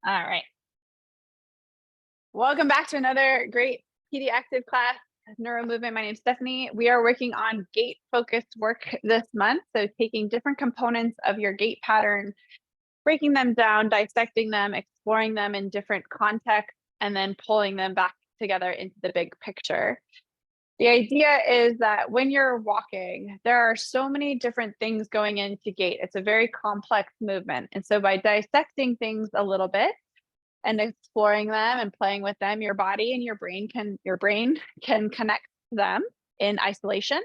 All right. Welcome back to another great PD Active class, Neuro-Movement. My name is Stephanie. We are working on gait-focused work this month. So taking different components of your gait pattern, breaking them down, dissecting them, exploring them in different contexts, and then pulling them back together into the big picture. The idea is that when you're walking, there are so many different things going into gait. It's a very complex movement. And so by dissecting things a little bit and exploring them and playing with them, your body and your brain can connect to them in isolation.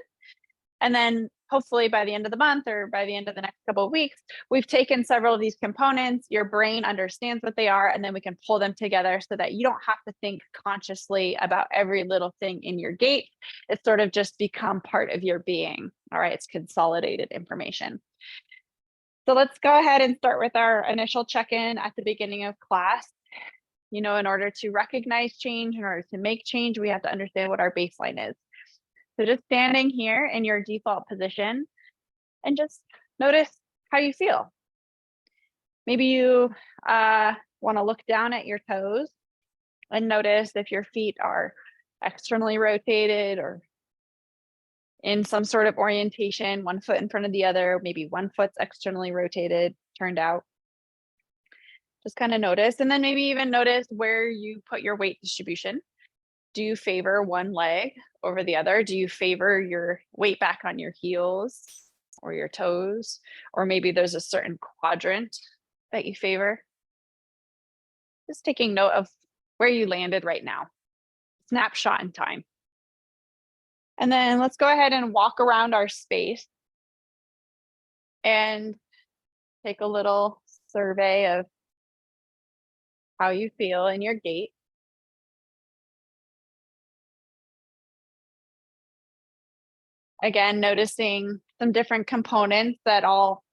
And then hopefully by the end of the month or by the end of the next couple of weeks, we've taken several of these components, your brain understands what they are, and then we can pull them together so that you don't have to think consciously about every little thing in your gait. It's sort of just become part of your being. All right, it's consolidated information. So let's go ahead and start with our initial check-in at the beginning of class. You know, in order to recognize change, in order to make change, we have to understand what our baseline is. So just standing here in your default position and just notice how you feel. Maybe you want to look down at your toes and notice if your feet are externally rotated or in some sort of orientation, one foot in front of the other, maybe one foot's externally rotated, turned out. Just kind of notice, and then maybe even notice where you put your weight distribution. Do you favor one leg over the other? Do you favor your weight back on your heels or your toes? Or maybe there's a certain quadrant that you favor. Just taking note of where you landed right now. Snapshot in time. And then let's go ahead and walk around our space and take a little survey of how you feel in your gait. Again, noticing some different components that I'll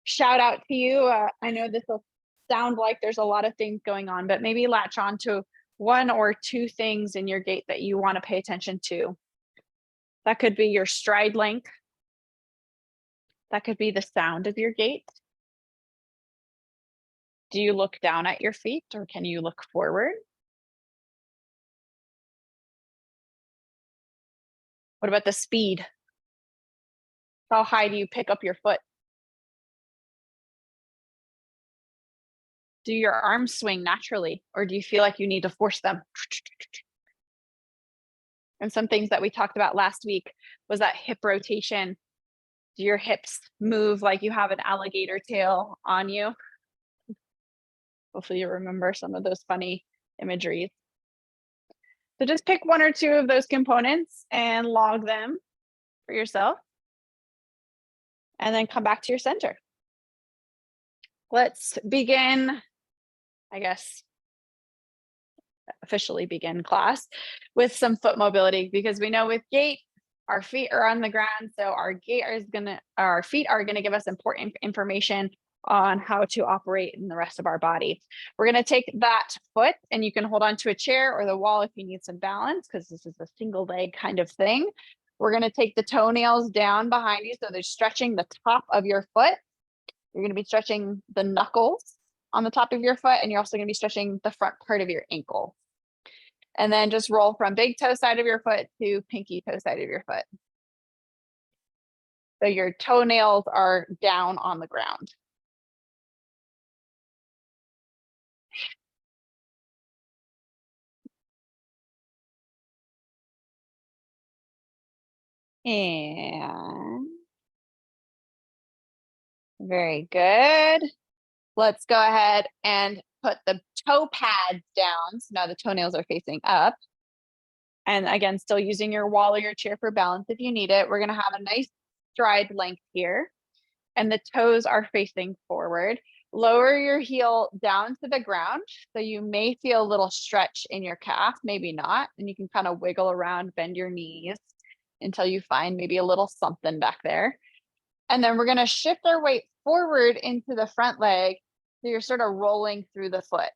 shout out to you. I know this will sound like there's a lot of things going on, but maybe latch on to one or two things in your gait that you want to pay attention to. That could be your stride length. That could be the sound of your gait. Do you look down at your feet or can you look forward? What about the speed? How high do you pick up your foot? Do your arms swing naturally, or do you feel like you need to force them? And some things that we talked about last week was that hip rotation. Do your hips move like you have an alligator tail on you? Hopefully you remember some of those funny imageries. So just pick one or two of those components and log them for yourself. And then come back to your center. Let's begin, I guess, officially begin class with some foot mobility, because we know with gait, our feet are on the ground. So our feet are gonna give us important information on how to operate in the rest of our body. We're gonna take that foot, and you can hold on to a chair or the wall if you need some balance, because this is a single leg kind of thing. We're gonna take the toenails down behind you, so they're stretching the top of your foot. You're gonna be stretching the knuckles on the top of your foot, and you're also gonna be stretching the front part of your ankle. And then just roll from big toe side of your foot to pinky toe side of your foot. So your toenails are down on the ground. And very good. Let's go ahead and put the toe pads down. So now the toenails are facing up. And again, still using your wall or your chair for balance if you need it. We're gonna have a nice stride length here. And the toes are facing forward. Lower your heel down to the ground. So you may feel a little stretch in your calf, maybe not. And you can kind of wiggle around, bend your knees until you find maybe a little something back there. And then we're gonna shift our weight forward into the front leg. So you're sort of rolling through the foot.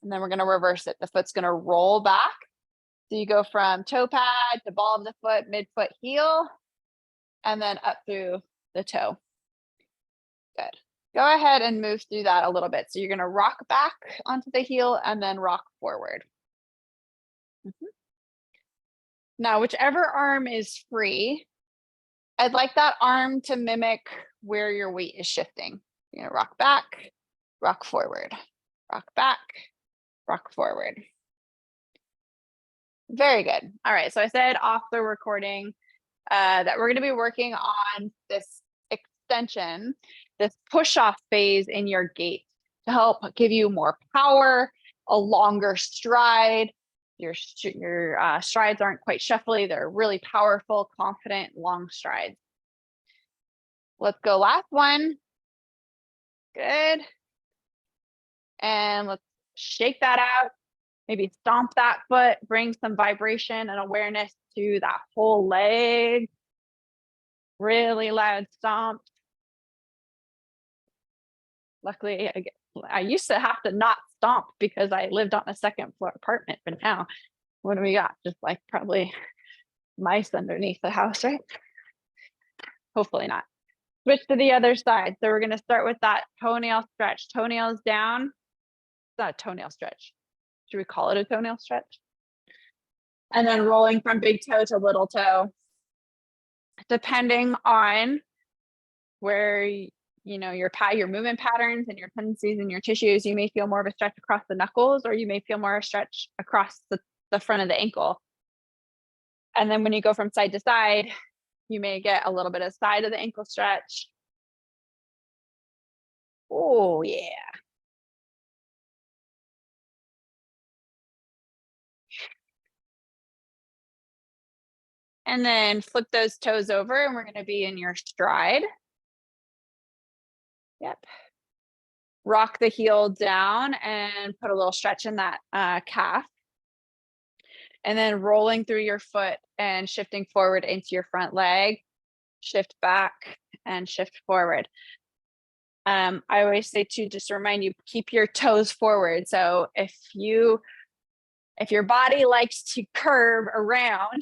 And then we're gonna reverse it. The foot's gonna roll back. So you go from toe pad to ball of the foot, midfoot heel, and then up through the toe. Good. Go ahead and move through that a little bit. So you're gonna rock back onto the heel and then rock forward. Now, whichever arm is free, I'd like that arm to mimic where your weight is shifting. You're gonna rock back, rock forward, rock back, rock forward. Very good. All right, so I said off the recording that we're gonna be working on this extension, this push-off phase in your gait to help give you more power, a longer stride. Your strides aren't quite shuffly. They're really powerful, confident, long strides. Let's go last one. Good. And let's shake that out. Maybe stomp that foot, bring some vibration and awareness to that whole leg. Really loud stomp. Luckily, I used to have to not stomp because I lived on a second floor apartment, but now what do we got? Just like probably mice underneath the house, right? Hopefully not. Switch to the other side. So we're gonna start with that toenail stretch. Toenails down. It's not a toenail stretch. Should we call it a toenail stretch? And then rolling from big toe to little toe. Depending on where you know your movement patterns and your tendencies and your tissues, you may feel more of a stretch across the knuckles, or you may feel more a stretch across the front of the ankle. And then when you go from side to side, you may get a little bit of side of the ankle stretch. Oh yeah. And then flip those toes over and we're going to be in your stride. Yep. Rock the heel down and put a little stretch in that calf. And then rolling through your foot and shifting forward into your front leg. Shift back and shift forward. I always say to just remind you, keep your toes forward. So if your body likes to curve around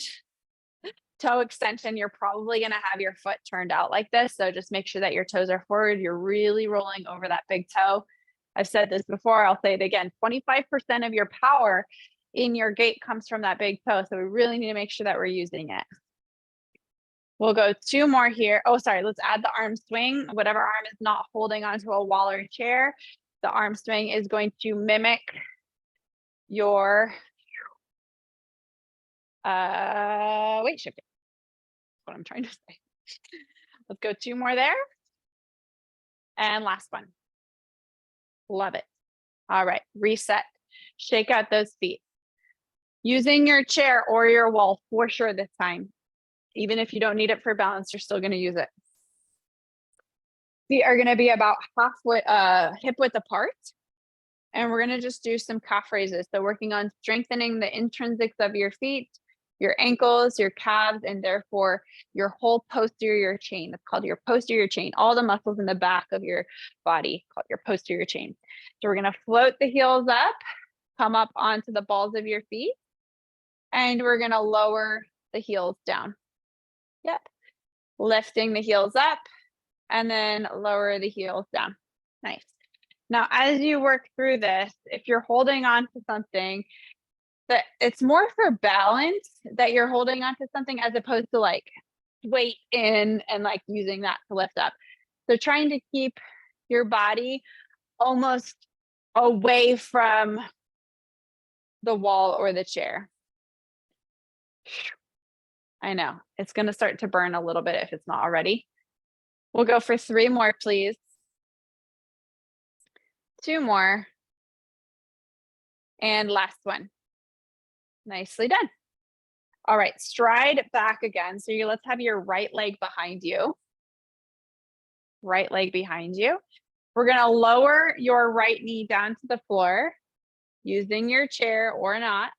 toe extension, you're probably going to have your foot turned out like this. So just make sure that your toes are forward. You're really rolling over that big toe. I've said this before. I'll say it again. 25% of your power in your gait comes from that big toe. So we really need to make sure that we're using it. We'll go 2 more here. Oh, sorry. Let's add the arm swing. Whatever arm is not holding onto a wall or a chair, the arm swing is going to mimic your weight shifting. That's what I'm trying to say. Let's go 2 more there. And last one. Love it. All right. Reset. Shake out those feet. Using your chair or your wall for sure this time. Even if you don't need it for balance, you're still going to use it. Feet are going to be about halfway, hip width apart. And we're going to just do some calf raises. So working on strengthening the intrinsics of your feet, your ankles, your calves, and therefore your whole posterior chain. It's called your posterior chain. All the muscles in the back of your body called your posterior chain. So we're going to float the heels up, come up onto the balls of your feet, and we're going to lower the heels down. Yep. Lifting the heels up and then lower the heels down. Nice. Now, as you work through this, if you're holding on to something, that it's more for balance that you're holding on to something as opposed to like weight in and like using that to lift up. So trying to keep your body almost away from the wall or the chair. I know it's going to start to burn a little bit if it's not already. We'll go for 3 more, please. 2 more. And last one. Nicely done. All right, stride back again. So let's have your right leg behind you. Right leg behind you. We're going to lower your right knee down to the floor using your chair or not.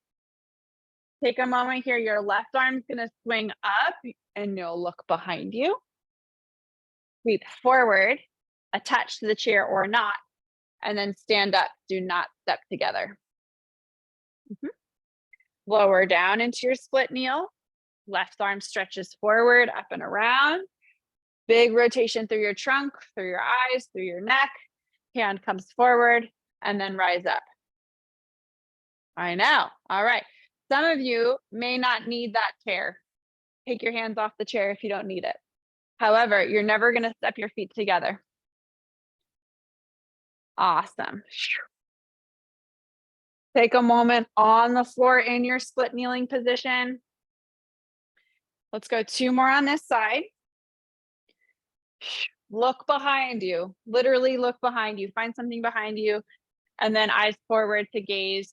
Take a moment here. Your left arm's going to swing up and you'll look behind you. Sweep forward, attach to the chair or not, and then stand up. Do not step together. Lower down into your split kneel. Left arm stretches forward, up and around. Big rotation through your trunk, through your eyes, through your neck. Hand comes forward and then rise up. I know. All right. Some of you may not need that chair. Take your hands off the chair if you don't need it. However, you're never going to step your feet together. Awesome. Take a moment on the floor in your split kneeling position. Let's go 2 more on this side. Look behind you, literally look behind you, find something behind you, and then eyes forward to gaze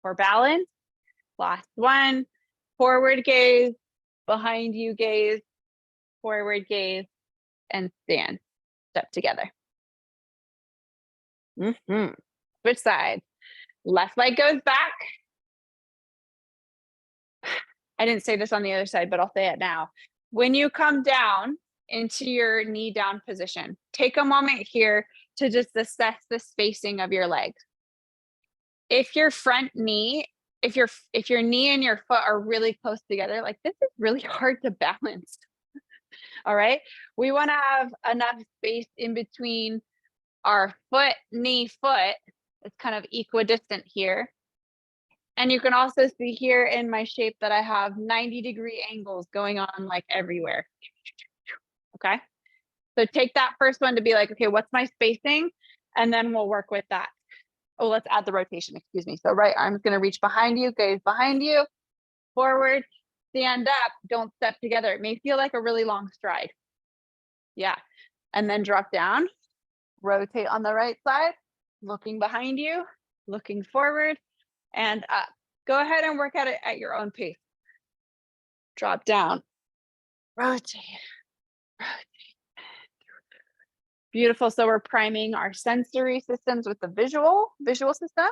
for balance. Last one, forward gaze, behind you gaze, forward gaze, and stand. Step together. Switch sides. Left leg goes back. I didn't say this on the other side, but I'll say it now. When you come down into your knee down position, take a moment here to just assess the spacing of your legs. If your front knee, if your knee and your foot are really close together, like this is really hard to balance. All right. We want to have enough space in between our foot, knee, foot. It's kind of equidistant here. And you can also see here in my shape that I have 90-degree angles going on like everywhere. Okay. So take that first one to be like, okay, what's my spacing? And then we'll work with that. Oh, let's add the rotation, excuse me. So right arm's going to reach behind you, gaze behind you, forward, stand up, don't step together. It may feel like a really long stride. Yeah. And then drop down, rotate on the right side, looking behind you, looking forward, and up. Go ahead and work at it at your own pace. Drop down, rotate, rotate. Beautiful. So we're priming our sensory systems with the visual system,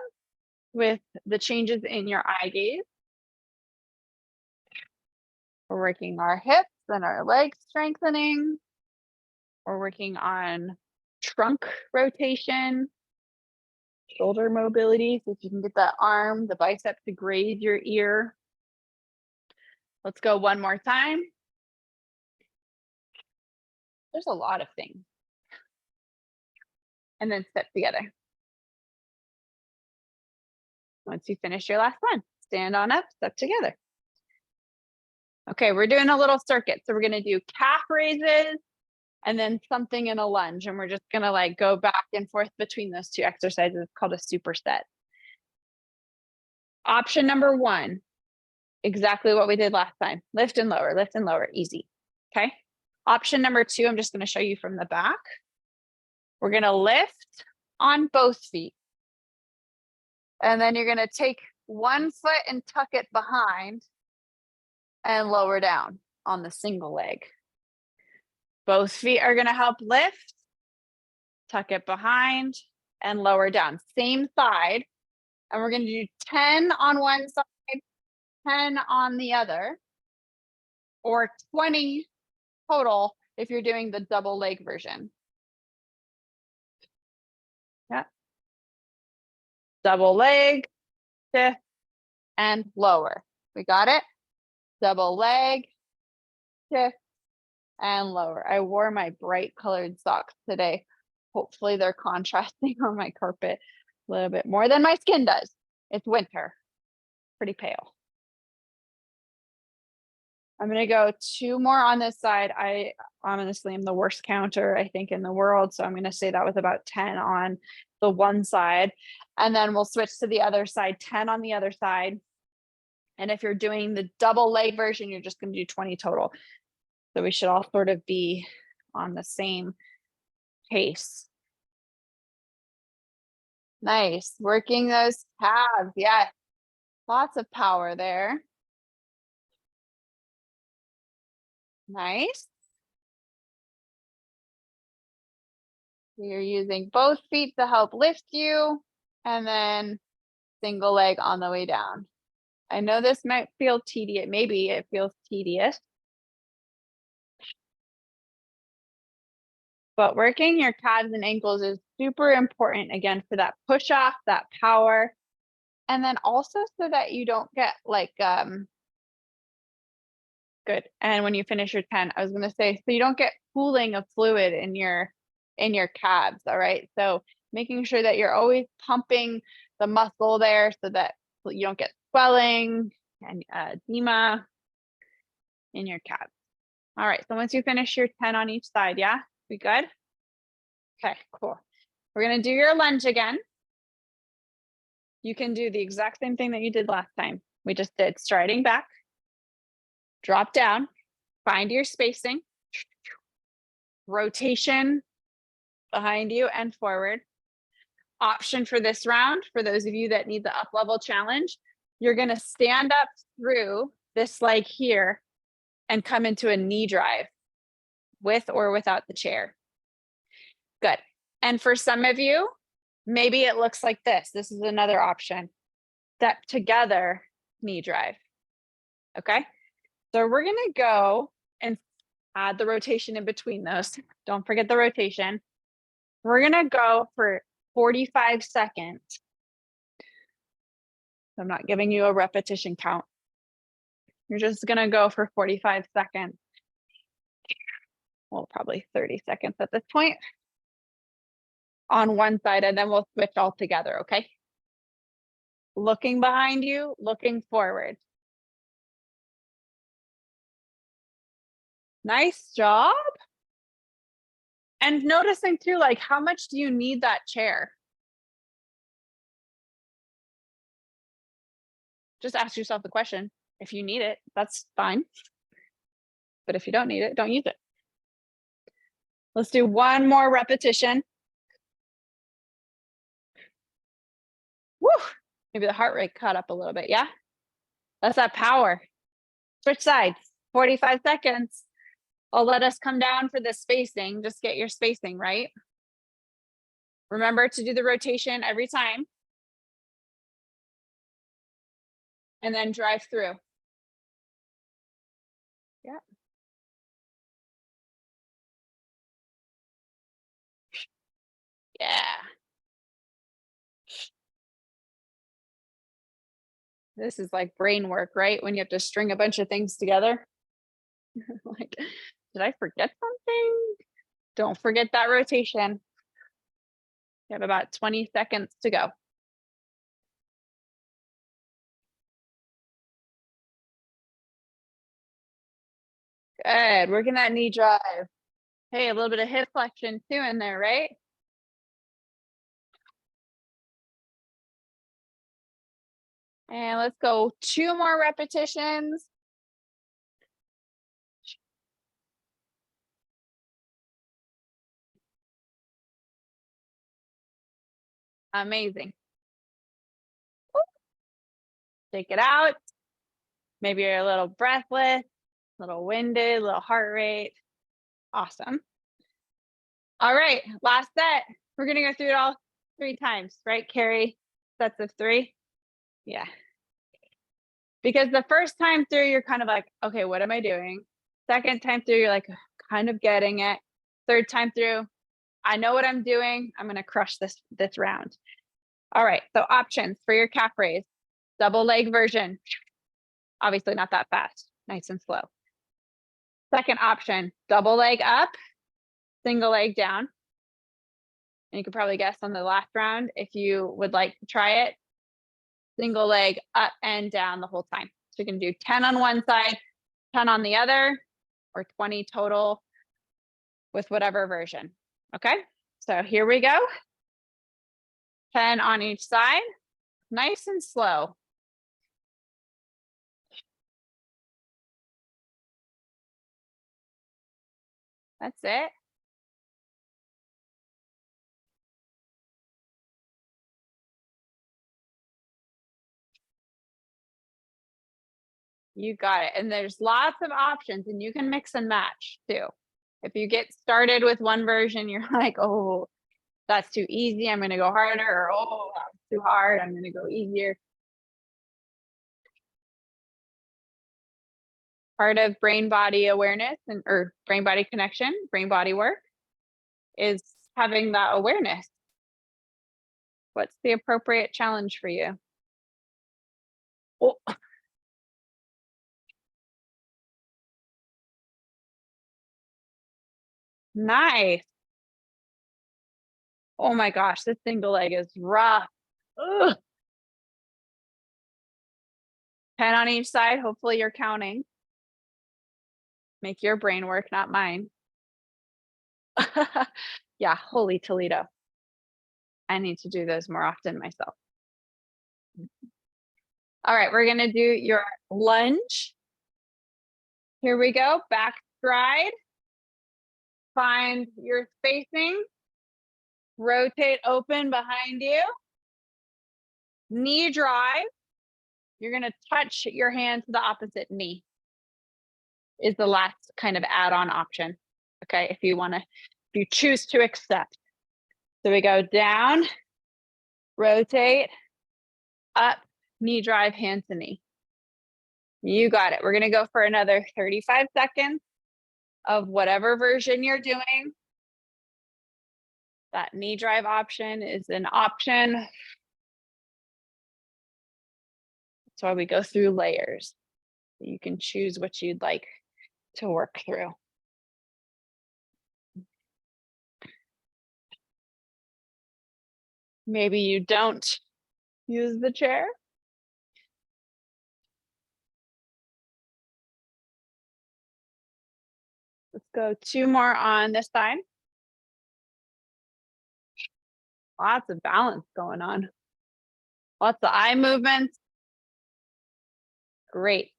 with the changes in your eye gaze. We're working our hips and our legs strengthening. We're working on trunk rotation, shoulder mobility. So if you can get that arm, the bicep to graze your ear. Let's go one more time. There's a lot of things. And then step together. Once you finish your last one, stand on up, step together. Okay, we're doing a little circuit. So we're going to do calf raises and then something in a lunge. And we're just going to like go back and forth between those two exercises. It's called a superset. Option number 1, exactly what we did last time. Lift and lower, easy. Okay. Option number 2, I'm just going to show you from the back. We're going to lift on both feet. And then you're going to take one foot and tuck it behind and lower down on the single leg. Both feet are going to help lift, tuck it behind, and lower down. Same side. And we're going to do 10 on one side, 10 on the other, or 20 total if you're doing the double leg version. Yeah. Double leg, shift, and lower. We got it? Double leg, shift, and lower. I wore my bright colored socks today. Hopefully they're contrasting on my carpet a little bit more than my skin does. It's winter, pretty pale. I'm going to go 2 more on this side. I honestly am the worst counter, I think, in the world. So I'm going to say that was about 10 on the one side. And then we'll switch to the other side, 10 on the other side. And if you're doing the double leg version, you're just going to do 20 total. So we should all sort of be on the same pace. Nice. Working those calves. Yes. Lots of power there. Nice. You're using both feet to help lift you, and then single leg on the way down. I know this might feel tedious. Maybe it feels tedious. But working your calves and ankles is super important, again, for that push off, that power. And then also so that you don't get like Good. And when you finish your 10, I was going to say, so you don't get pooling of fluid in your calves. All right. So making sure that you're always pumping the muscle there so that you don't get swelling and edema in your calves. All right. So once you finish your 10 on each side, yeah, we good? Okay, cool. We're going to do your lunge again. You can do the exact same thing that you did last time. We just did striding back, drop down, find your spacing, rotation behind you and forward. Option for this round, for those of you that need the up level challenge, you're going to stand up through this leg here and come into a knee drive with or without the chair. Good. And for some of you, maybe it looks like this. This is another option. Step together, knee drive. Okay. So we're going to go and add the rotation in between those. Don't forget the rotation. We're going to go for 45 seconds. I'm not giving you a repetition count. You're just going to go for 45 seconds. Well, probably 30 seconds at this point on one side, and then we'll switch all together. Okay. Looking behind you, looking forward. Nice job. And noticing too, like, how much do you need that chair? Just ask yourself the question. If you need it, that's fine. But if you don't need it, don't use it. Let's do one more repetition. Woo! Maybe the heart rate caught up a little bit. Yeah. That's that power. Switch sides. 45 seconds. I'll let us come down for the spacing. Just get your spacing right. Remember to do the rotation every time. And then drive through. Yeah. Yeah. This is like brain work, right? When you have to string a bunch of things together. Like, did I forget something? Don't forget that rotation. You have about 20 seconds to go. Good. Working that knee drive. Hey, a little bit of hip flexion too in there, right? And let's go 2 more repetitions. Amazing. Take it out. Maybe you're a little breathless, a little winded, a little heart rate. Awesome. All right, last set. We're going to go through it all 3 times, right, Carrie? Sets of 3. Yeah. Because the first time through, you're kind of like, okay, what am I doing? Second time through, you're like, kind of getting it. Third time through, I know what I'm doing. I'm going to crush this round. All right. So options for your calf raise, double leg version. Obviously not that fast, nice and slow. Second option, double leg up, single leg down. And you could probably guess on the last round, if you would like to try it, single leg up and down the whole time. So you can do 10 on one side, 10 on the other, or 20 total with whatever version. Okay, so here we go. 10 on each side, nice and slow. That's it. You got it. And there's lots of options, and you can mix and match too. If you get started with one version, you're like, oh, that's too easy, I'm going to go harder, or oh, that's too hard, I'm going to go easier. Part of brain body awareness or brain body connection, brain body work is having that awareness. What's the appropriate challenge for you? Oh, Nice. Oh my gosh, this single leg is rough. Ugh. 10 on each side. Hopefully you're counting. Make your brain work, not mine. Yeah, holy Toledo. I need to do those more often myself. All right, we're gonna do your lunge. Here we go, back stride. Find your spacing. Rotate open behind you. Knee drive. You're gonna touch your hand to the opposite knee. Is the last kind of add-on option. Okay, if you choose to accept. So we go down, rotate, up, knee drive, hand to knee. You got it. We're gonna go for another 35 seconds of whatever version you're doing. That knee drive option is an option. That's why we go through layers. You can choose what you'd like to work through. Maybe you don't use the chair. Let's go 2 more on this side. Lots of balance going on. Lots of eye movements. Great.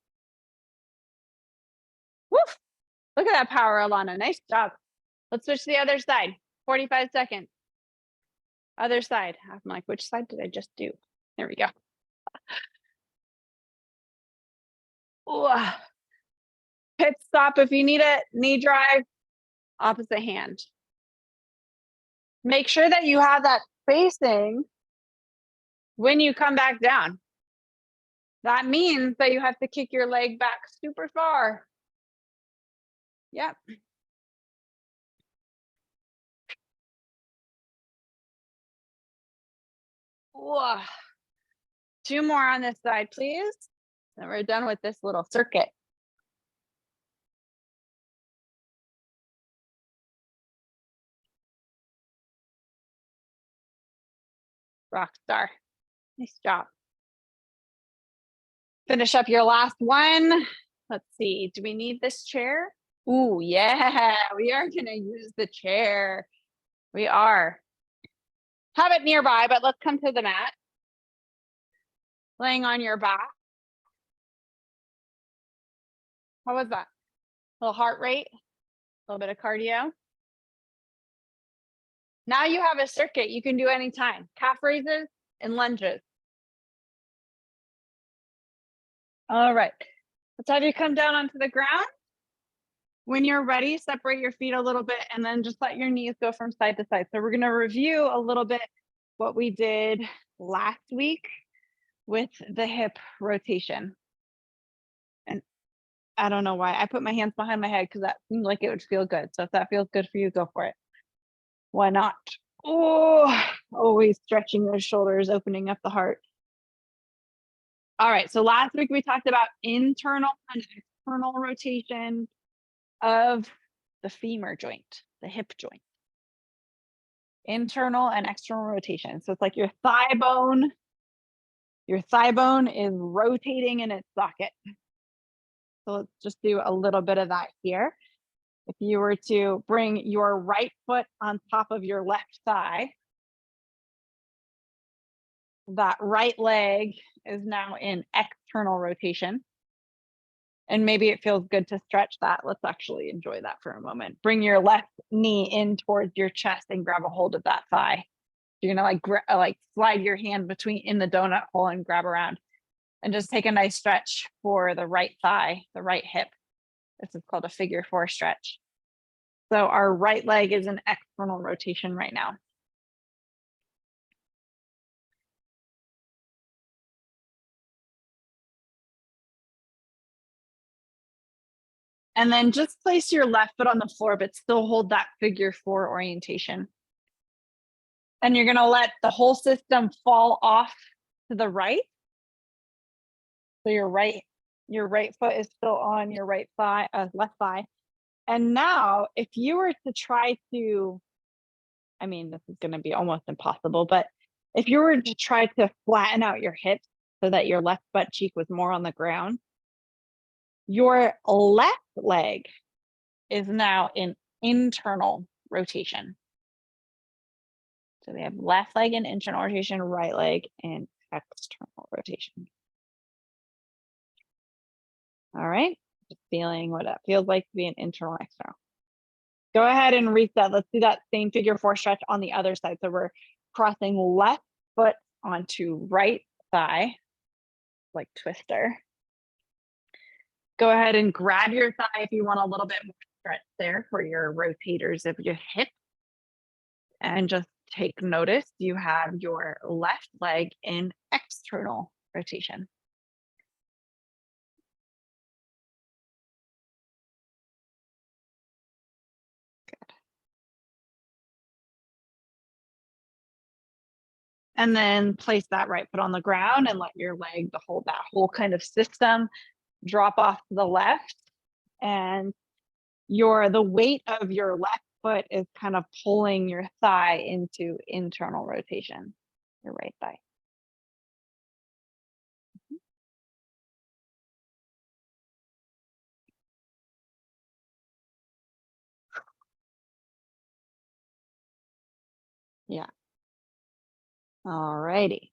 Woof. Look at that power, Alana. Nice job. Let's switch to the other side. 45 seconds. Other side. I'm like, which side did I just do? There we go. Ooh. Pit stop if you need it. Knee drive, opposite hand. Make sure that you have that spacing when you come back down. That means that you have to kick your leg back super far. Yep. Ooh. 2 more on this side, please. And we're done with this little circuit. Rock star. Nice job. Finish up your last one. Let's see. Do we need this chair? Ooh, yeah, we are going to use the chair. We are. Have it nearby, but let's come to the mat. Laying on your back. How was that? A little heart rate, a little bit of cardio. Now you have a circuit you can do anytime. Calf raises and lunges. All right. Let's have you come down onto the ground. When you're ready, separate your feet a little bit and then just let your knees go from side to side. So we're going to review a little bit what we did last week with the hip rotation. And I don't know why I put my hands behind my head because that seemed like it would feel good. So if that feels good for you, go for it. Why not? Oh, always stretching those shoulders, opening up the heart. All right, so last week we talked about internal and external rotation of the femur joint, the hip joint. Internal and external rotation. So it's like your thigh bone is rotating in its socket. So let's just do a little bit of that here. If you were to bring your right foot on top of your left thigh, that right leg is now in external rotation. And maybe it feels good to stretch that. Let's actually enjoy that for a moment. Bring your left knee in towards your chest and grab a hold of that thigh. You're gonna like slide your hand in the donut hole and grab around and just take a nice stretch for the right thigh, the right hip. This is called a figure 4 stretch. So our right leg is in external rotation right now. And then just place your left foot on the floor, but still hold that figure 4 orientation. And you're gonna let the whole system fall off to the right. So your right foot is still on your right thigh, left thigh, And now if you were to try to, I mean, this is going to be almost impossible, but if you were to try to flatten out your hips so that your left butt cheek was more on the ground, your left leg is now in internal rotation. So we have left leg in internal rotation, right leg in external rotation. All right, just feeling what it feels like to be an internal and external. Go ahead and reset. Let's do that same figure 4 stretch on the other side. So we're crossing left foot onto right thigh, like twister. Go ahead and grab your thigh if you want a little bit more stretch there for your rotators of your hip. And just take notice, you have your left leg in external rotation. Good. And then place that right foot on the ground and let your leg, that whole kind of system drop off to the left. And the weight of your left foot is kind of pulling your thigh into internal rotation, your right thigh. Yeah. All righty.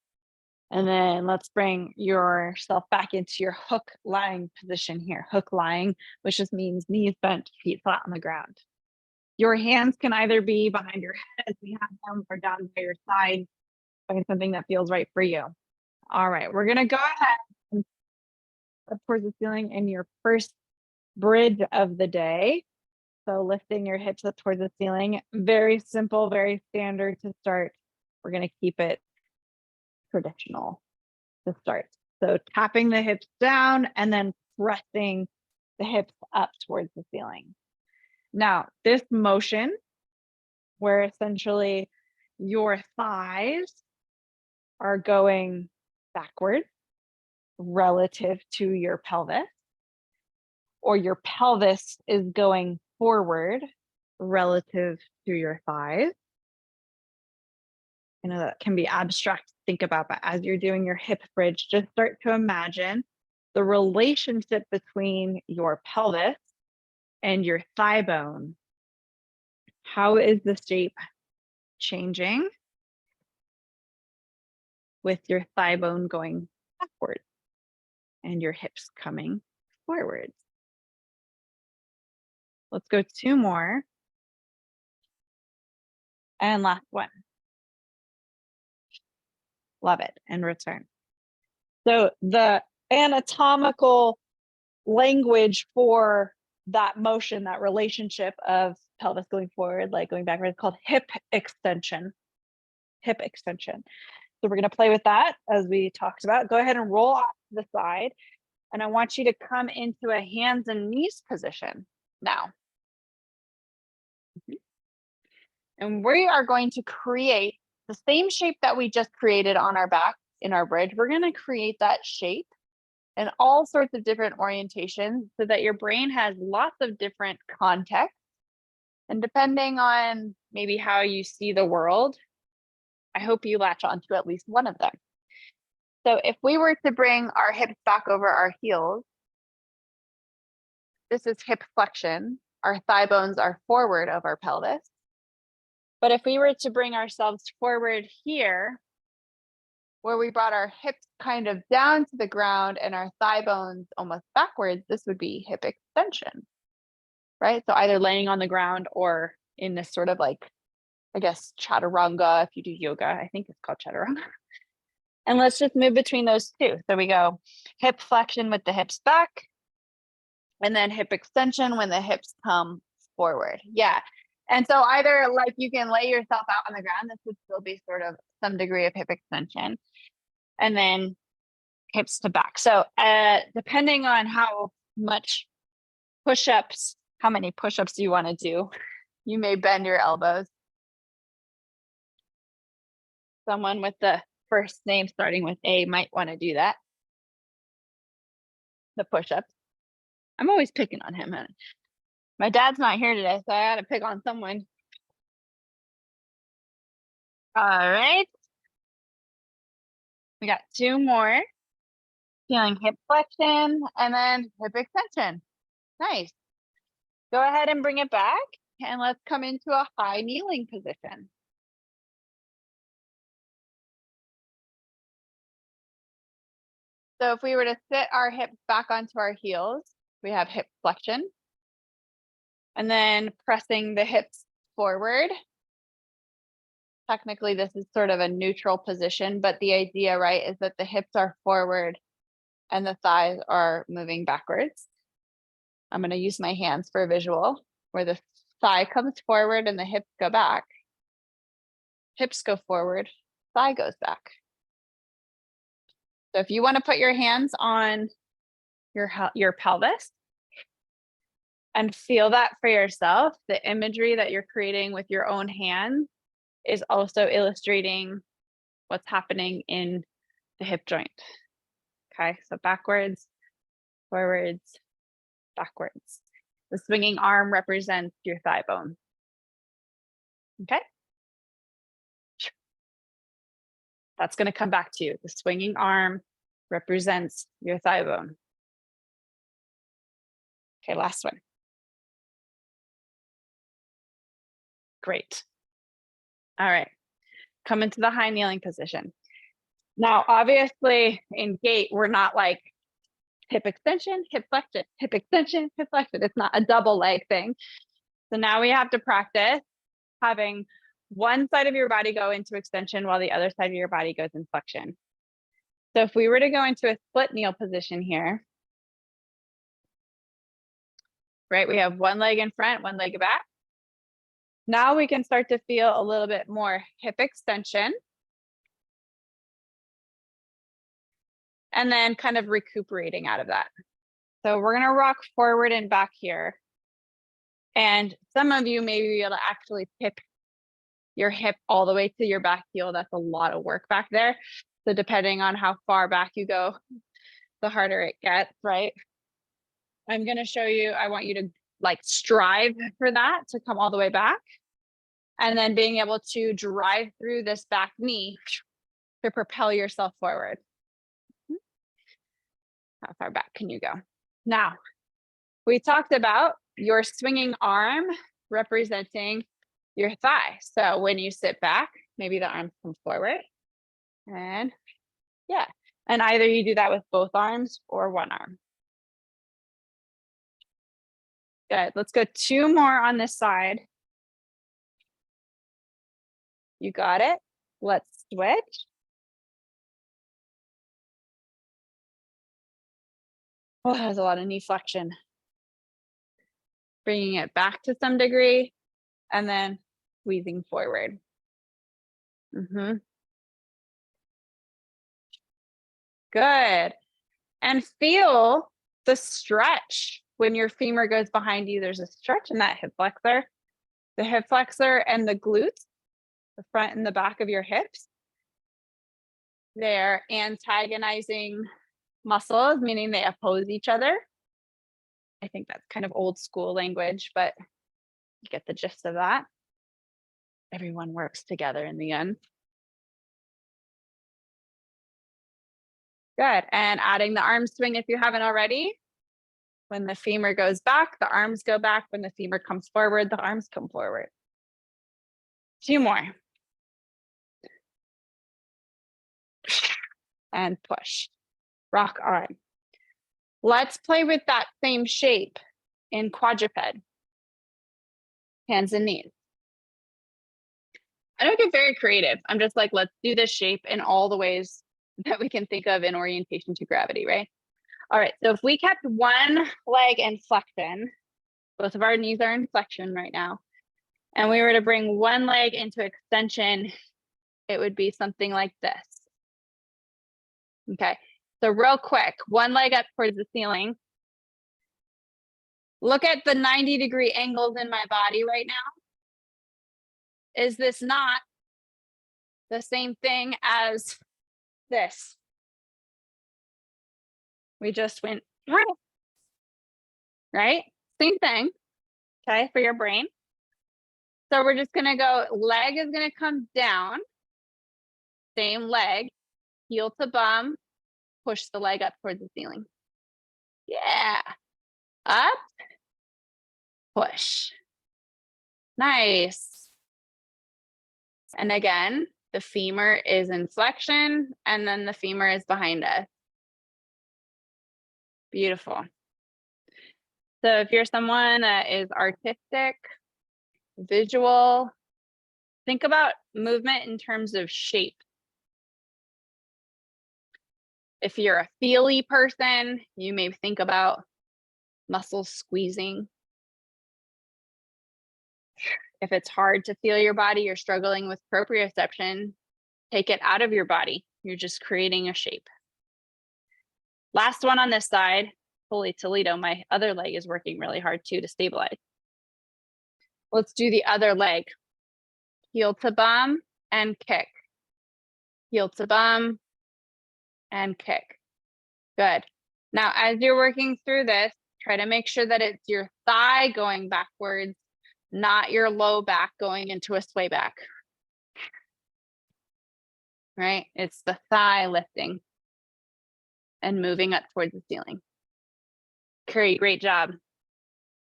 And then let's bring yourself back into your hook lying position here. Hook lying, which just means knees bent, feet flat on the ground. Your hands can either be behind your head as we have them or down by your side. Find something that feels right for you. All right, we're gonna go ahead and up towards the ceiling in your first bridge of the day. So lifting your hips up towards the ceiling, very simple, very standard to start. We're gonna keep it traditional to start. So tapping the hips down and then pressing the hips up towards the ceiling. Now, this motion where essentially your thighs are going backwards relative to your pelvis, or your pelvis is going forward relative to your thighs. I know that can be abstract to think about, but as you're doing your hip bridge, just start to imagine the relationship between your pelvis and your thigh bone. How is the shape changing with your thigh bone going backwards and your hips coming forwards? Let's go 2 more. And last one. Love it. And return. So the anatomical language for that motion, that relationship of pelvis going forward, like going backward, is called hip extension. Hip extension. So we're going to play with that as we talked about. Go ahead and roll off to the side. And I want you to come into a hands and knees position now. And we are going to create the same shape that we just created on our back in our bridge. We're going to create that shape in all sorts of different orientations so that your brain has lots of different contexts. And depending on maybe how you see the world, I hope you latch onto at least one of them. So if we were to bring our hips back over our heels, this is hip flexion. Our thigh bones are forward of our pelvis. But if we were to bring ourselves forward here, where we brought our hips kind of down to the ground and our thigh bones almost backwards, this would be hip extension, right? So either laying on the ground or in this sort of like, I guess, chaturanga, if you do yoga, I think it's called chaturanga. And let's just move between those two. So we go hip flexion with the hips back, and then hip extension when the hips come forward. Yeah. And so either like you can lay yourself out on the ground, this would still be sort of some degree of hip extension, and then hips to back. So depending on how much push-ups, how many push-ups do you want to do, you may bend your elbows. Someone with the first name starting with A might want to do that. The push-ups. I'm always picking on him. My dad's not here today, so I had to pick on someone. All right. We got 2 more. Feeling hip flexion and then hip extension. Nice. Go ahead and bring it back and let's come into a high kneeling position. So if we were to sit our hips back onto our heels, we have hip flexion. And then pressing the hips forward. Technically, this is sort of a neutral position, but the idea, right, is that the hips are forward and the thighs are moving backwards. I'm going to use my hands for a visual where the thigh comes forward and the hips go back. Hips go forward, thigh goes back. So if you want to put your hands on your pelvis and feel that for yourself, the imagery that you're creating with your own hands is also illustrating what's happening in the hip joint. Okay, so backwards, forwards, backwards. The swinging arm represents your thigh bone. Okay. That's going to come back to you. The swinging arm represents your thigh bone. Okay, last one. Great. All right. Come into the high kneeling position. Now, obviously, in gait, we're not like hip extension, hip flexion, hip extension, hip flexion. It's not a double leg thing. So now we have to practice having one side of your body go into extension while the other side of your body goes in flexion. So if we were to go into a split kneel position here, right, we have one leg in front, one leg back. Now we can start to feel a little bit more hip extension. And then kind of recuperating out of that. So we're gonna rock forward and back here. And some of you may be able to actually tip your hip all the way to your back heel. That's a lot of work back there. So depending on how far back you go, the harder it gets, right? I'm gonna show you, I want you to like strive for that to come all the way back. And then being able to drive through this back knee to propel yourself forward. How far back can you go? Now, we talked about your swinging arm representing your thigh. So when you sit back, maybe the arms come forward and yeah. And either you do that with both arms or one arm. Good. Let's go 2 more on this side. You got it. Let's switch. Oh, that was a lot of knee flexion. Bringing it back to some degree and then squeezing forward. Good. And feel the stretch when your femur goes behind you. There's a stretch in that hip flexor. The hip flexor and the glutes, the front and the back of your hips, they're antagonizing muscles, meaning they oppose each other. I think that's kind of old school language, but you get the gist of that. Everyone works together in the end. Good. And adding the arm swing if you haven't already. When the femur goes back, the arms go back. When the femur comes forward, the arms come forward. 2 more. And push. Rock arm. Let's play with that same shape in quadruped. Hands and knees. I don't get very creative. I'm just like, let's do this shape in all the ways that we can think of in orientation to gravity, right? All right, so if we kept one leg in flexion, both of our knees are in flexion right now, and we were to bring one leg into extension, it would be something like this. Okay, so real quick, one leg up towards the ceiling. Look at the 90-degree angles in my body right now. Is this not the same thing as this? We just went, right? Same thing. okay, for your brain. So we're just gonna go, leg is gonna come down, same leg, heel to bum, push the leg up towards the ceiling. Yeah, up, push. Nice. And again, the femur is in flexion and then the femur is behind us. Beautiful. So if you're someone that is artistic, visual, think about movement in terms of shape. If you're a feely person, you may think about muscles squeezing. If it's hard to feel your body, you're struggling with proprioception, take it out of your body. You're just creating a shape. Last one on this side, holy Toledo, my other leg is working really hard too to stabilize. Let's do the other leg. Heel to bum and kick. Heel to bum and kick. Good. Now, as you're working through this, try to make sure that it's your thigh going backwards, not your low back going into a sway back. Right? It's the thigh lifting and moving up towards the ceiling. Great job.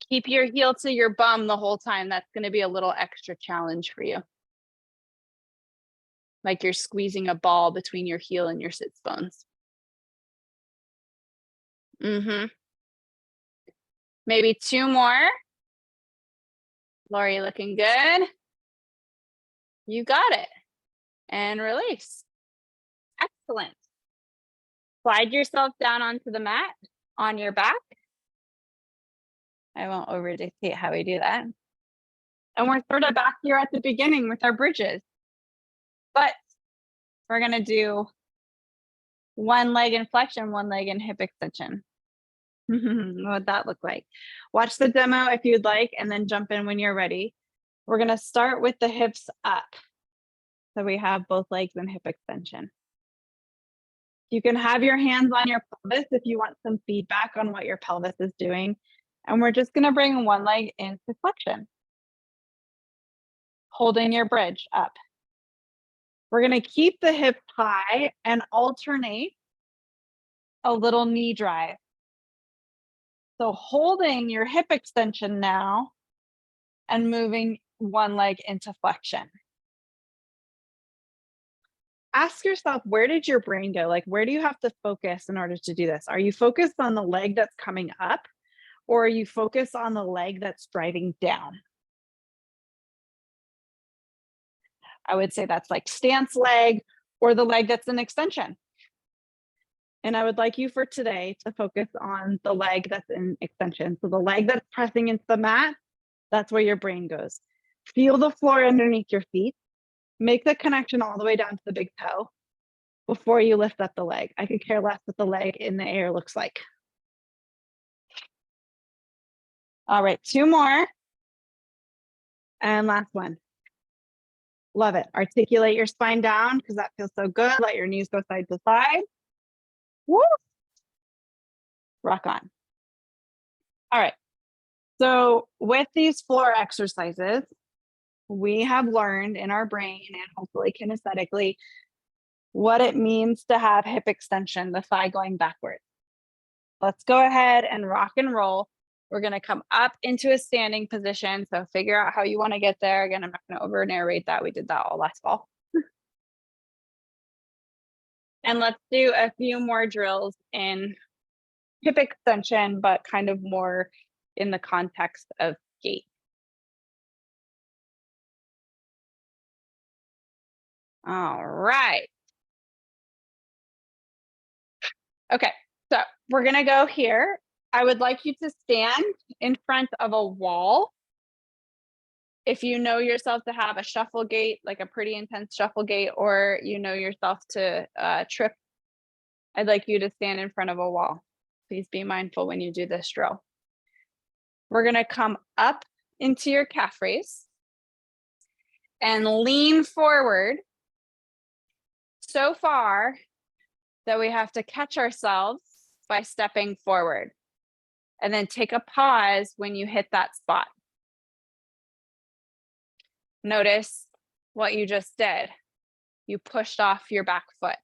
Keep your heel to your bum the whole time. That's going to be a little extra challenge for you. Like you're squeezing a ball between your heel and your sits bones. Maybe 2 more. Lori, looking good. You got it. And release. Excellent. Slide yourself down onto the mat on your back. I won't over dictate how we do that. And we're sort of back here at the beginning with our bridges. But we're going to do one leg in flexion, one leg in hip extension. What would that look like? Watch the demo if you'd like, and then jump in when you're ready. We're going to start with the hips up. So we have both legs in hip extension. You can have your hands on your pelvis if you want some feedback on what your pelvis is doing. And we're just going to bring one leg into flexion, holding your bridge up. We're going to keep the hip high and alternate a little knee drive. So holding your hip extension now and moving one leg into flexion. Ask yourself, where did your brain go? Like, where do you have to focus in order to do this? Are you focused on the leg that's coming up, or are you focused on the leg that's driving down? I would say that's like stance leg or the leg that's an extension. And I would like you for today to focus on the leg that's in extension. So the leg that's pressing into the mat, that's where your brain goes. Feel the floor underneath your feet. Make the connection all the way down to the big toe before you lift up the leg. I could care less what the leg in the air looks like. All right, 2 more. And last one. Love it. Articulate your spine down because that feels so good. Let your knees go side to side. Woo! Rock on. All right. So with these floor exercises, we have learned in our brain and hopefully kinesthetically what it means to have hip extension, the thigh going backwards. Let's go ahead and rock and roll. We're going to come up into a standing position. So figure out how you want to get there. Again, I'm not going to over narrate that. We did that all last fall. And let's do a few more drills in hip extension, but kind of more in the context of gait. All right. Okay, so we're gonna go here. I would like you to stand in front of a wall. If you know yourself to have a shuffle gait, like a pretty intense shuffle gait, or you know yourself to trip, I'd like you to stand in front of a wall. Please be mindful when you do this drill. We're gonna come up into your calf raise and lean forward so far that we have to catch ourselves by stepping forward. And then take a pause when you hit that spot. Notice what you just did. You pushed off your back foot.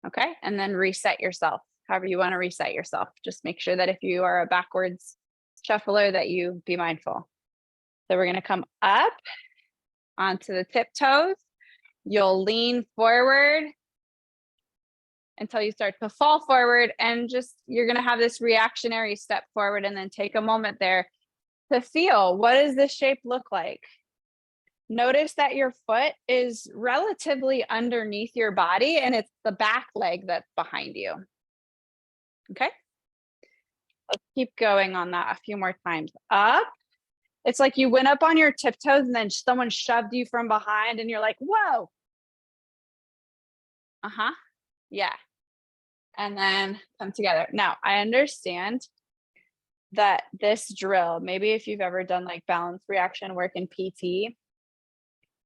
Okay, and then reset yourself. However you want to reset yourself. Just make sure that if you are a backwards shuffler that you be mindful. So we're going to come up onto the tiptoes. You'll lean forward until you start to fall forward, and just you're going to have this reactionary step forward, and then take a moment there to feel, what does this shape look like? Notice that your foot is relatively underneath your body, and it's the back leg that's behind you. Okay, let's keep going on that a few more times. Up. It's like you went up on your tiptoes and then someone shoved you from behind and you're like, whoa. Yeah. And then come together. Now, I understand that this drill, maybe if you've ever done like balance reaction work in PT,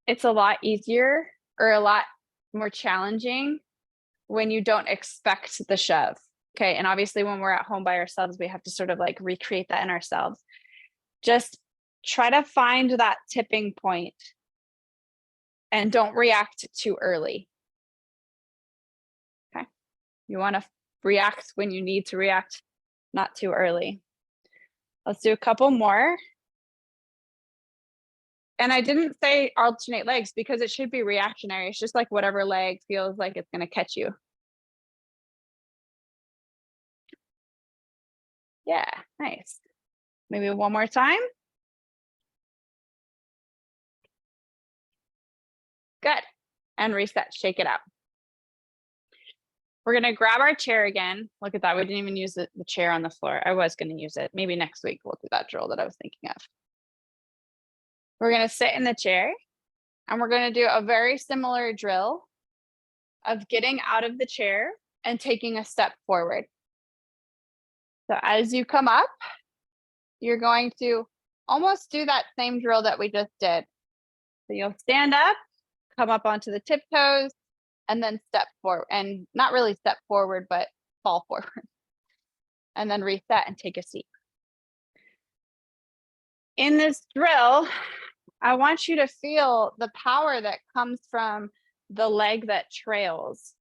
it's a lot easier or a lot more challenging when you don't expect the shove. Okay. And obviously, when we're at home by ourselves, we have to sort of like recreate that in ourselves. Just try to find that tipping point and don't react too early. Okay. You want to react when you need to react, not too early. Let's do a couple more. And I didn't say alternate legs because it should be reactionary. It's just like whatever leg feels like it's going to catch you. Yeah, nice. Maybe one more time. Good. And reset, shake it out. We're going to grab our chair again. Look at that. We didn't even use the chair on the floor. I was going to use it. Maybe next week we'll do that drill that I was thinking of. We're going to sit in the chair and we're going to do a very similar drill of getting out of the chair and taking a step forward. So as you come up, you're going to almost do that same drill that we just did. So you'll stand up, come up onto the tiptoes, and then step forward, and not really step forward, but fall forward. And then reset and take a seat. In this drill, I want you to feel the power that comes from the leg that trails.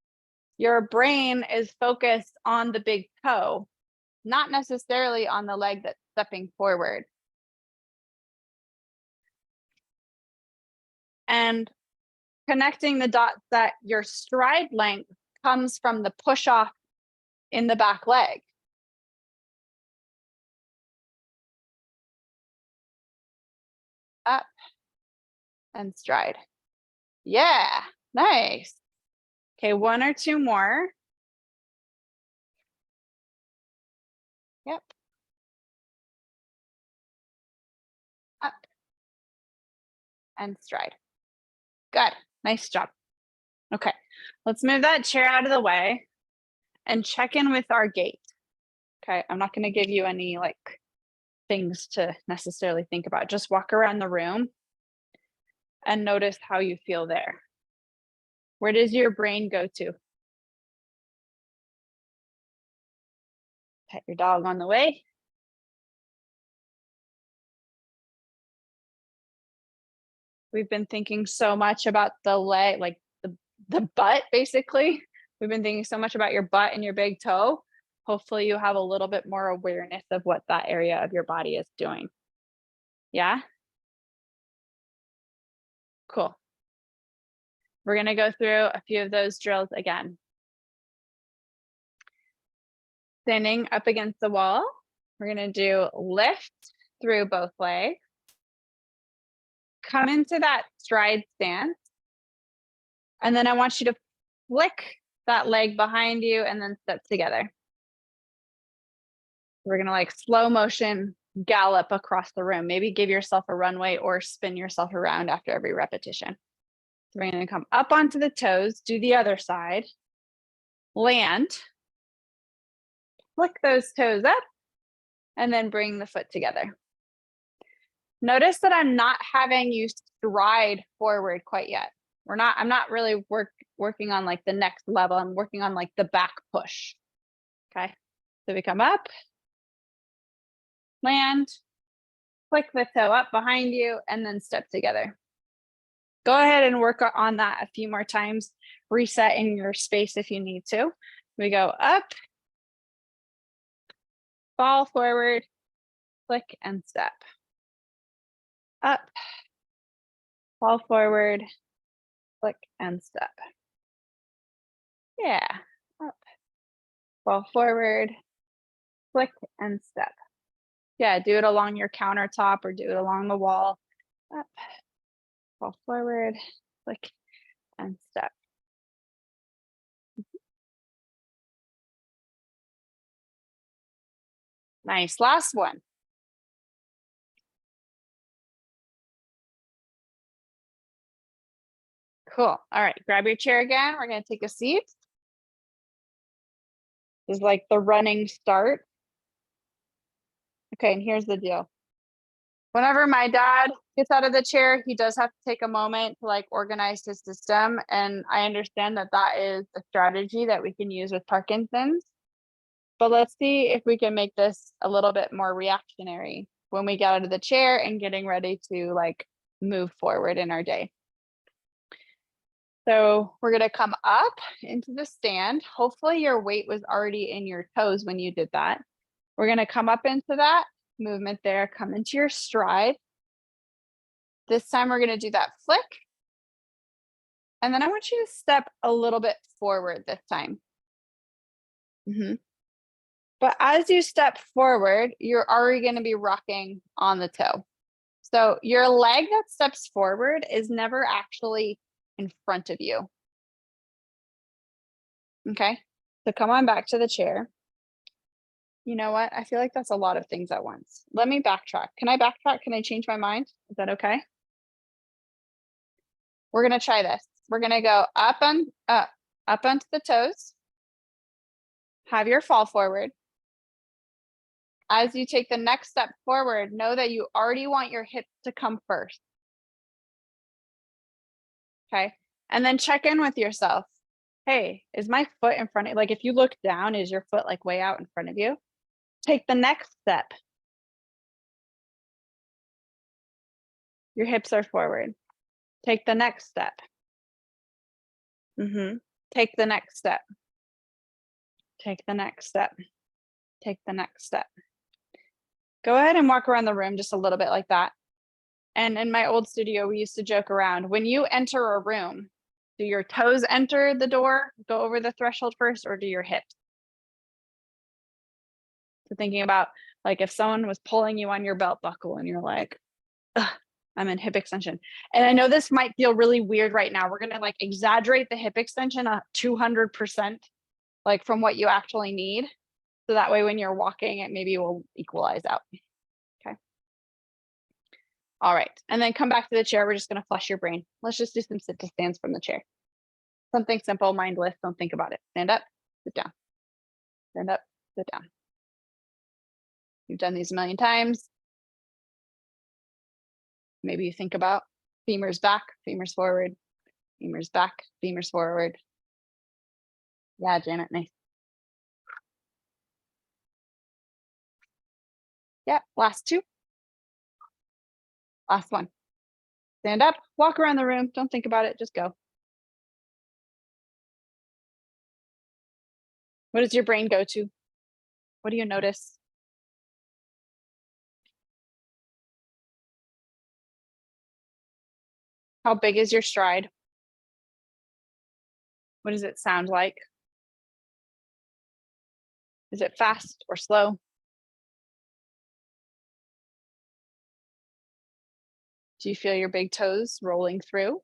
Your brain is focused on the big toe, not necessarily on the leg that's stepping forward. And connecting the dots that your stride length comes from the push off in the back leg. Up and stride. Yeah, nice. Okay, one or two more. Yep. Up and stride. Good, nice job. Okay, let's move that chair out of the way and check in with our gait. Okay, I'm not going to give you any like things to necessarily think about. Just walk around the room and notice how you feel there. Where does your brain go to? Pet your dog on the way. We've been thinking so much about the leg, like the butt, basically. We've been thinking so much about your butt and your big toe. Hopefully you have a little bit more awareness of what that area of your body is doing. Yeah? Cool. We're going to go through a few of those drills again. Standing up against the wall, we're going to do lift through both legs. Come into that stride stance. And then I want you to flick that leg behind you and then step together. We're going to like slow motion gallop across the room. Maybe give yourself a runway or spin yourself around after every repetition. So we're going to come up onto the toes, do the other side, land, flick those toes up, and then bring the foot together. Notice that I'm not having you stride forward quite yet. I'm not really working on like the next level. I'm working on like the back push. Okay. So we come up, land, Flick the toe up behind you and then step together. Go ahead and work on that a few more times. Reset in your space if you need to. We go up, fall forward, flick and step. Up, fall forward, flick and step. Yeah, up, fall forward, flick and step. Yeah, do it along your countertop or do it along the wall. Up, fall forward, flick and step. Nice, last one. Cool, all right, grab your chair again. We're gonna take a seat. This is like the running start. Okay, and here's the deal. Whenever my dad gets out of the chair, he does have to take a moment to like organize his system. And I understand that that is a strategy that we can use with Parkinson's. But let's see if we can make this a little bit more reactionary when we get out of the chair and getting ready to like move forward in our day. So we're gonna come up into the stand. Hopefully your weight was already in your toes when you did that. We're gonna come up into that movement there, come into your stride. This time we're gonna do that flick. And then I want you to step a little bit forward this time. But as you step forward, you're already gonna be rocking on the toe. So your leg that steps forward is never actually in front of you. Okay, so come on back to the chair. You know what? I feel like that's a lot of things at once. Let me backtrack. Can I backtrack? Can I change my mind? Is that okay? We're gonna try this. We're gonna go up onto the toes. Have your fall forward. As you take the next step forward, know that you already want your hips to come first. Okay. And then check in with yourself. Hey, is my foot in front of you? Like if you look down, is your foot like way out in front of you? Take the next step. Your hips are forward. Take the next step. Take the next step. Take the next step. Take the next step. Go ahead and walk around the room just a little bit like that. And in my old studio, we used to joke around, when you enter a room, do your toes enter the door, go over the threshold first, or do your hips? So thinking about like if someone was pulling you on your belt buckle and you're like, I'm in hip extension. And I know this might feel really weird right now. We're gonna like exaggerate the hip extension 200%, like from what you actually need. So that way when you're walking, it maybe will equalize out. Okay. All right, and then come back to the chair. We're just gonna flush your brain. Let's just do some sit to stands from the chair. Something simple, mindless, don't think about it. Stand up, sit down. Stand up, sit down. You've done these a million times. Maybe you think about femurs back, femurs forward, femurs back, femurs forward. Yeah, Janet, nice. Yeah, last two. Last one. Stand up, walk around the room. Don't think about it, just go. What does your brain go to? What do you notice? How big is your stride? What does it sound like? Is it fast or slow? Do you feel your big toes rolling through?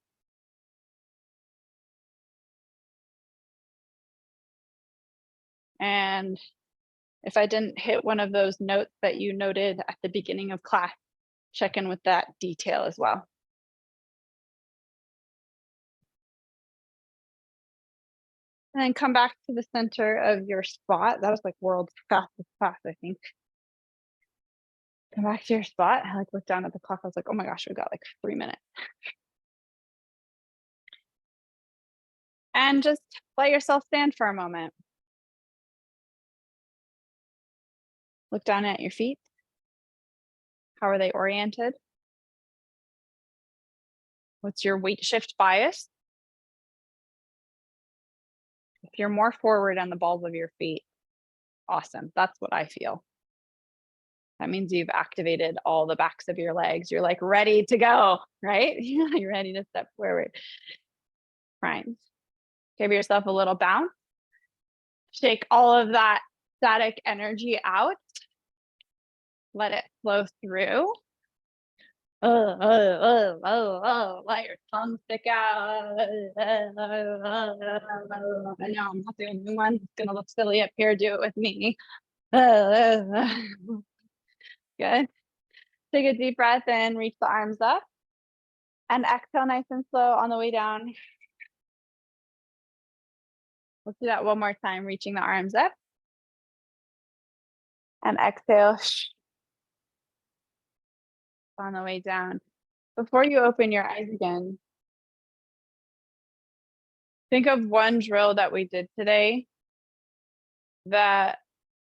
And if I didn't hit one of those notes that you noted at the beginning of class, check in with that detail as well. And then come back to the center of your spot. That was like world's fastest class, I think. Come back to your spot. I like looked down at the clock. I was like, oh my gosh, we got like 3 minutes. And just let yourself stand for a moment. Look down at your feet. How are they oriented? What's your weight shift bias? If you're more forward on the balls of your feet, awesome. That's what I feel. That means you've activated all the backs of your legs. You're like ready to go, right? You're ready to step forward. Prime. Give yourself a little bounce. Shake all of that static energy out. Let it flow through. Let your tongue stick out. I know I'm not the only one. It's gonna look silly up here. Do it with me. Good. Take a deep breath in, reach the arms up. And exhale nice and slow on the way down. Let's do that one more time, reaching the arms up. And exhale on the way down. Before you open your eyes again, think of one drill that we did today that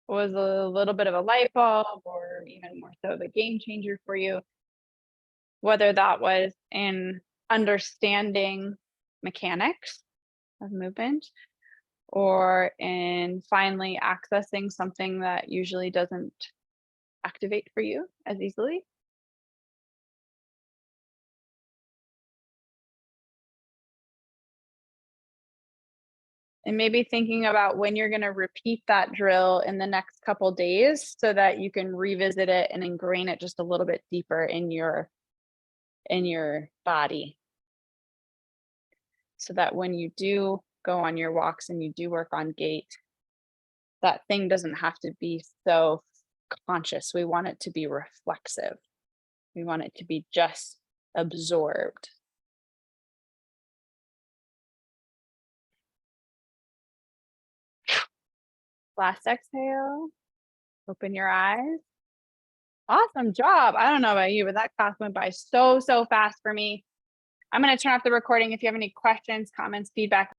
was a little bit of a light bulb or even more so the game changer for you, whether that was in understanding mechanics of movement or in finally accessing something that usually doesn't activate for you as easily. And maybe thinking about when you're going to repeat that drill in the next couple days so that you can revisit it and ingrain it just a little bit deeper in your body. So that when you do go on your walks and you do work on gait, that thing doesn't have to be so conscious. We want it to be reflexive. We want it to be just absorbed. Last exhale. Open your eyes. Awesome job. I don't know about you, but that class went by so fast for me. I'm going to turn off the recording. If you have any questions, comments, feedback,